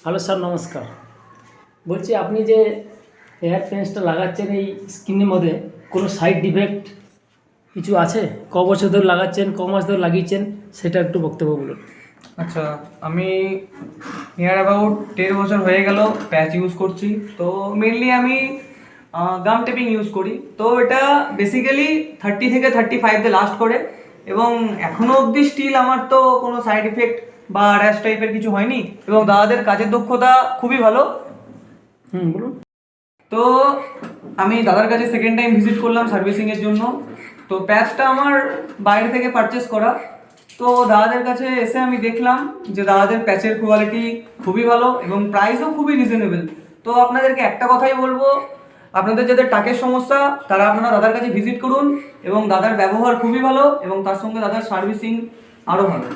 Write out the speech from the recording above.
Hello sir, নমস্কার। বলছি আপনি যে এয়ার ফেন্সটা লাগাচ্ছেন এই স্কিনের মধ্যে কোনো সাইড ডিফেক্ট কিছু আছে? ক বছর ধরে লাগাচ্ছেন, ক মাস ধরে লাগিয়েছেন, সেটা একটু বক্তব্য বলুন। আচ্ছা, আমি নিয়ার অ্যাবাউট 1.5 বছর হয়ে গেল প্যাচ ইউজ করছি। তো মেনলি আমি গাম টেপিং ইউজ করি। তো এটা বেসিক্যালি 30 থেকে 35 লাস্ট করে, এবং এখনও অবধি স্টিল আমার তো কোনো সাইড ইফেক্ট বা র্যাশ টাইপের কিছু হয়নি, এবং দাদাদের কাজের দক্ষতা খুবই ভালো। বলুন। তো আমি দাদার কাছে সেকেন্ড টাইম ভিজিট করলাম সার্ভিসিংয়ের জন্য। তো প্যাচটা আমার বাইরে থেকে পারচেস করা। তো দাদাদের কাছে এসে আমি দেখলাম যে দাদাদের প্যাচের কোয়ালিটি খুবই ভালো এবং প্রাইসও খুবই রিজনেবল। তো আপনাদেরকে একটা কথাই বলবো, আপনাদের যাদের টাকের সমস্যা তারা আপনারা দাদার কাছে ভিজিট করুন, এবং দাদার ব্যবহার খুবই ভালো এবং তার সঙ্গে দাদার সার্ভিসিং আরও ভালো।